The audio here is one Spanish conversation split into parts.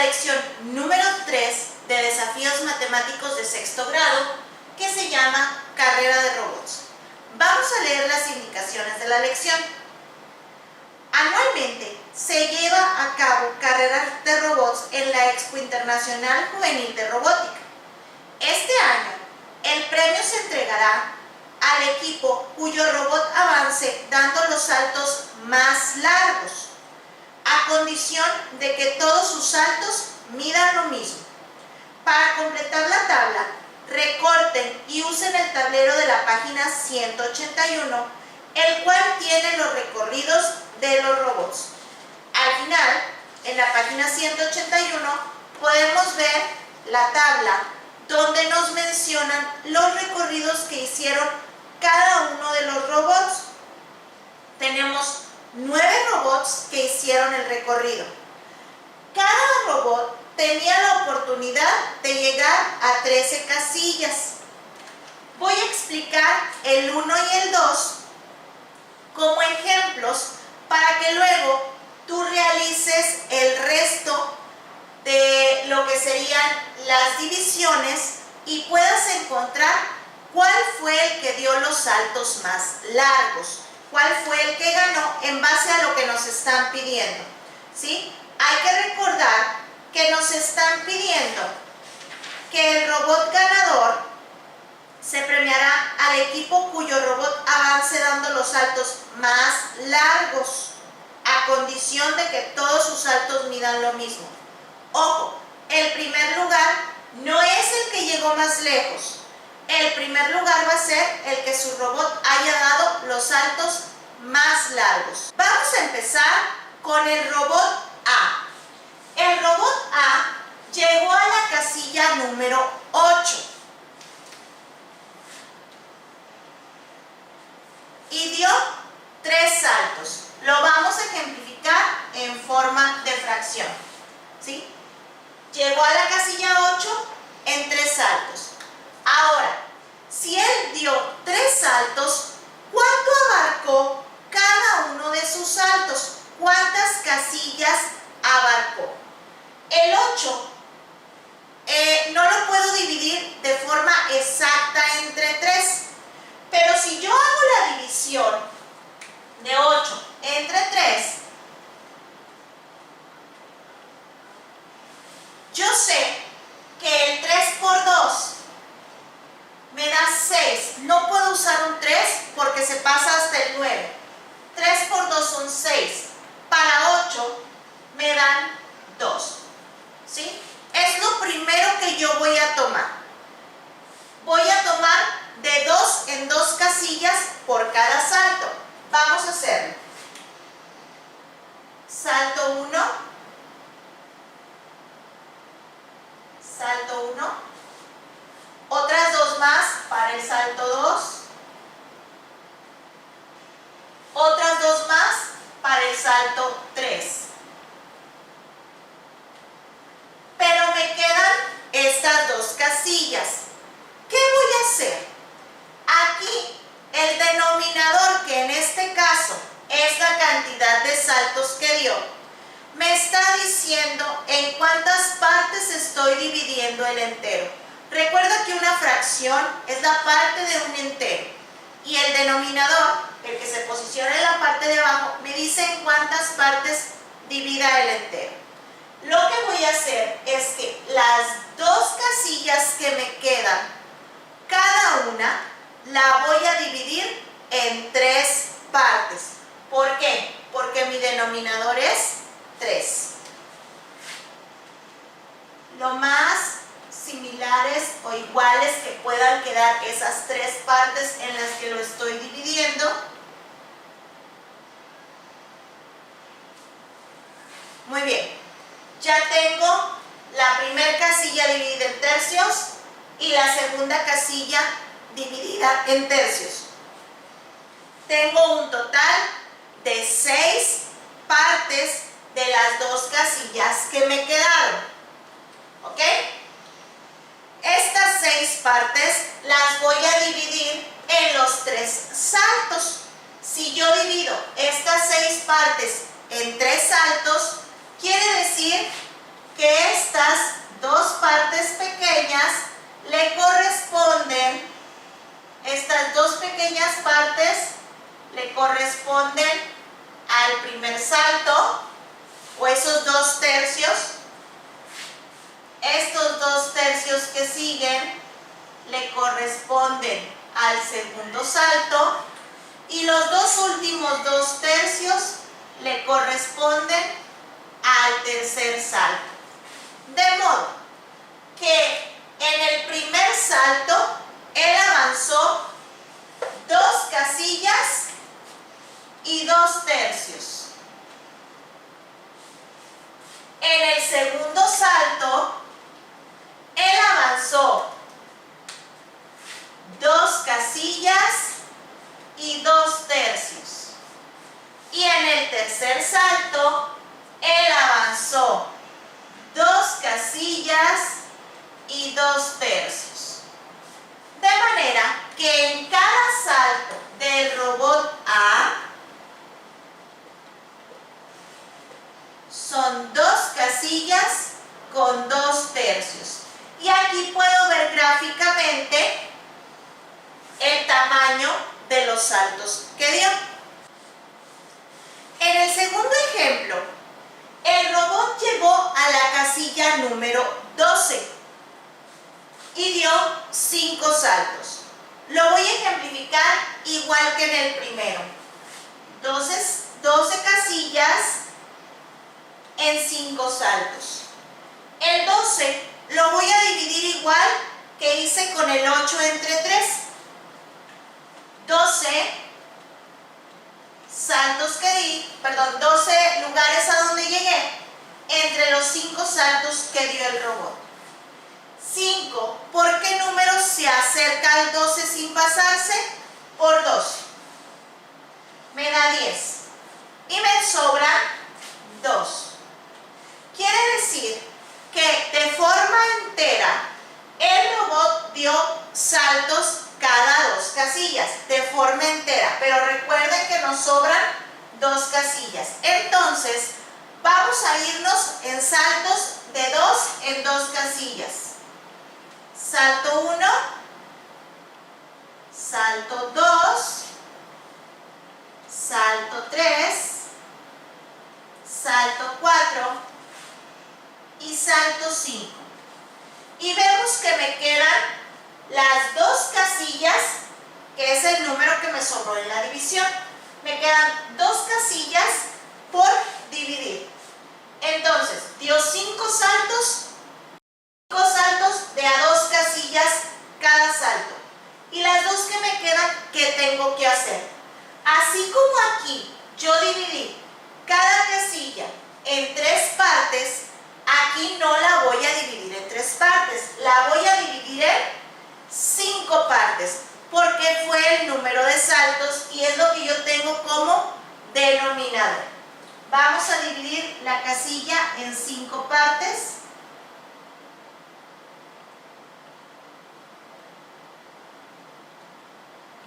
lección número 3 de desafíos matemáticos de sexto grado, que se llama Carrera de Robots. Vamos a leer las indicaciones de la lección. Anualmente se lleva a cabo carreras de robots en la Expo Internacional Juvenil de Robótica. Este año, el premio se entregará al equipo cuyo robot avance dando los saltos más largos, a condición de que todos sus saltos midan lo mismo. Para completar la tabla, recorten y usen el tablero de la página 181, el cual tiene los recorridos de los robots. Al final, en la página 181, podemos ver la tabla donde nos mencionan los recorridos que hicieron cada uno de los robots. Tenemos 9 robots que hicieron el recorrido. Cada robot tenía la oportunidad de llegar a 13 casillas. Voy a explicar el 1 y el 2 como ejemplos para que luego tú realices el resto de lo que serían las divisiones y puedas encontrar cuál fue el que dio los saltos más largos, cuál fue el que ganó en base a lo que nos están pidiendo, ¿sí? Hay que recordar que nos están pidiendo que el robot ganador se premiará al equipo cuyo robot avance dando los saltos más largos, a condición de que todos sus saltos midan lo mismo. Ojo, el primer lugar no es el que llegó más lejos. El primer lugar va a ser el que su robot haya dado los saltos más largos. Vamos a empezar con el robot A. El robot A llegó a la casilla número 8 y dio 3 saltos. Lo vamos a ejemplificar en forma de fracción, ¿sí? Llegó a la casilla 8 en 3 saltos. Ahora, si él dio 3 saltos, ¿cuánto abarcó cada uno de sus saltos? ¿Cuántas casillas abarcó? El 8 no lo puedo dividir de forma exacta entre 3, pero si yo hago la división de 8 entre 3, yo sé que el 3 por 2 me da 6. No puedo usar un 3 porque se pasa hasta el 9. 3 por 2 son 6. Para 8 me dan 2. ¿Sí? Es lo primero que yo voy a tomar. Voy a tomar de 2 en 2 casillas por cada salto. Vamos a hacerlo. Salto 1. Salto 1. Otras 2 más para el salto 2. Otras 2 más para el salto 3. Pero me quedan estas 2 casillas. ¿Qué voy a hacer? Aquí el denominador, que en este caso es la cantidad de saltos que dio, me está diciendo en cuántas partes estoy dividiendo el entero. Recuerda que una fracción es la parte de un entero y el denominador, el que se posiciona en la parte de abajo, me dice en cuántas partes divida el entero. Lo que voy a hacer es que las 2 casillas que me quedan, cada una la voy a dividir en 3 partes. ¿Por qué? Porque mi denominador es 3. Lo más similares o iguales que puedan quedar esas 3 partes en las que lo estoy dividiendo. Muy bien. Ya tengo la primera casilla dividida en tercios y la segunda casilla dividida en tercios. Tengo un total de 6 partes de las 2 casillas que me quedaron. ¿Ok? Estas 6 partes las voy a dividir en los 3 saltos. Si yo divido estas 6 partes en 3 saltos, quiere decir que estas dos partes pequeñas le corresponden, estas dos pequeñas partes le corresponden al primer salto, o esos 2/3. Estos 2/3 que siguen le corresponden al segundo salto, y los dos últimos 2/3 le corresponden al tercer salto. De modo que en el primer salto él avanzó 2 casillas y 2/3. En el segundo salto él avanzó 2 casillas y 2/3. Y en el tercer salto él avanzó 2 casillas y 2/3. De manera que en cada salto del robot A son 2 casillas con 2/3. Y aquí puedo ver gráficamente el tamaño de los saltos que dio. En el segundo ejemplo, el robot llegó a la casilla número 12 y dio 5 saltos. Lo voy a ejemplificar igual que en el primero. 12 casillas en 5 saltos. El 12 lo voy a dividir igual que hice con el 8 entre 3. 12 saltos que di, 12 lugares a donde llegué entre los 5 saltos que dio el robot. 5, ¿por qué número se acerca al 12 sin pasarse? Por 2. Me da 10. Y me sobra 2. Quiere decir que de forma entera el robot dio saltos cada 2 casillas, de forma entera. Pero recuerden que nos sobran 2 casillas. Entonces, vamos a irnos en saltos de 2 en 2 casillas. Salto 1, salto 2, salto 3, salto 4 y salto 5. Y vemos que me quedan las 2 casillas, que es el número que me sobró en la división. Me quedan 2 casillas por dividir. Entonces, dio 5 saltos de a 2 casillas cada salto. Y las 2 que me quedan, ¿qué tengo que hacer? Así como aquí yo dividí cada casilla en 3 partes, aquí no la voy a dividir en 3 partes, la voy a dividir en 5 partes, porque fue el número de saltos y es lo que yo tengo como denominador. Vamos a dividir la casilla en 5 partes.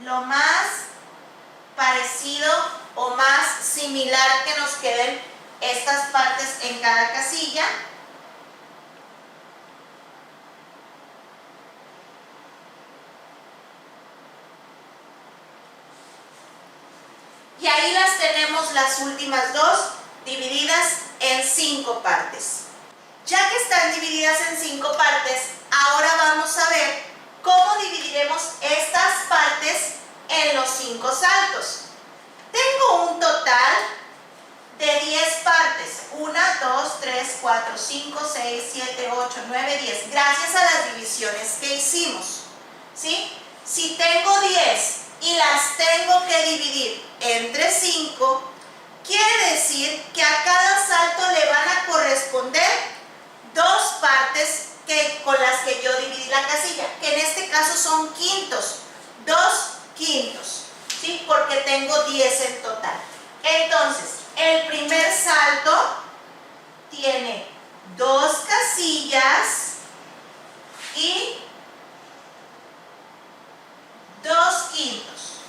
Lo más parecido o más similar que nos queden estas partes en cada casilla. Y ahí las tenemos, las últimas 2 divididas en 5 partes. Ya que están divididas en 5 partes, ahora vamos a ver cómo dividiremos estas partes en los 5 saltos. Tengo un total de 10 partes. 1, 2, 3, 4, 5, 6, 7, 8, 9, 10. Gracias a las divisiones que hicimos. ¿Sí? Si tengo 10 y las tengo que dividir entre 5, quiere decir que a cada salto le van a corresponder 2 partes con las que yo dividí la casilla, que en este caso son quintos, 2 quintos, ¿sí? Porque tengo 10 en total. Entonces, el primer salto tiene 2 casillas y 2 quintos.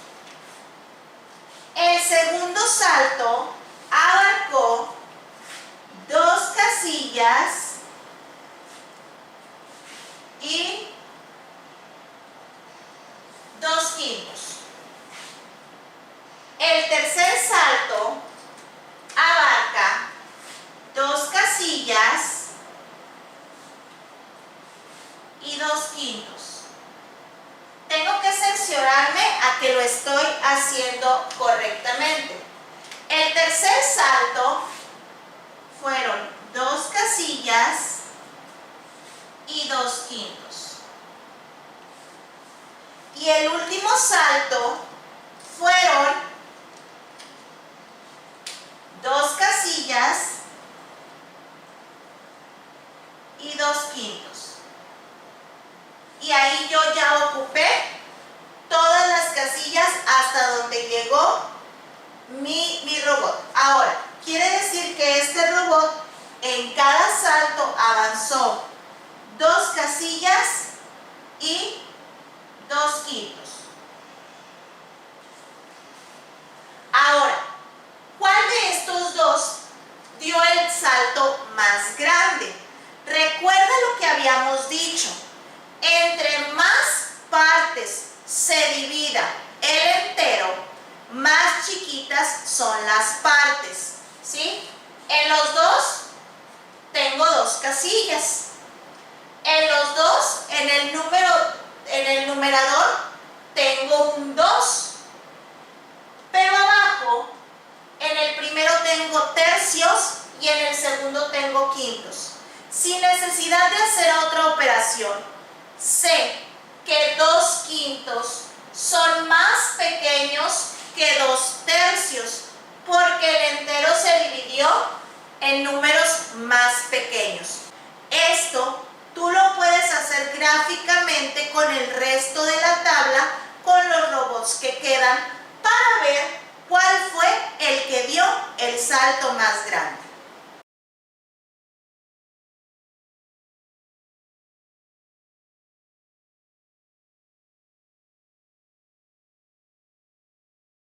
El segundo salto abarcó 2 casillas quintos. Tengo que cerciorarme a que lo estoy haciendo correctamente. El tercer salto fueron 2 casillas y 2 quintos. Y el último salto fueron 2 casillas y 2 quintos. Y ahí yo ya ocupé todas las casillas hasta donde llegó mi robot. Ahora, quiere decir que este robot en cada salto avanzó 2 casillas y 2 quintos. Ahora, ¿cuál de estos dos dio el salto más grande? Recuerda lo que habíamos dicho. Entre más partes se divida el entero, más chiquitas son las partes, ¿sí? En los dos tengo 2 casillas. En los dos, en el numerador, tengo un 2. Pero abajo, en el primero tengo tercios y en el segundo tengo quintos. Sin necesidad de hacer otra operación, sé que 2 quintos son más pequeños que 2 tercios, porque el entero se dividió en números más pequeños. Esto tú lo puedes hacer gráficamente con el resto de la tabla, con los robots que quedan, para ver cuál fue el que dio el salto más grande.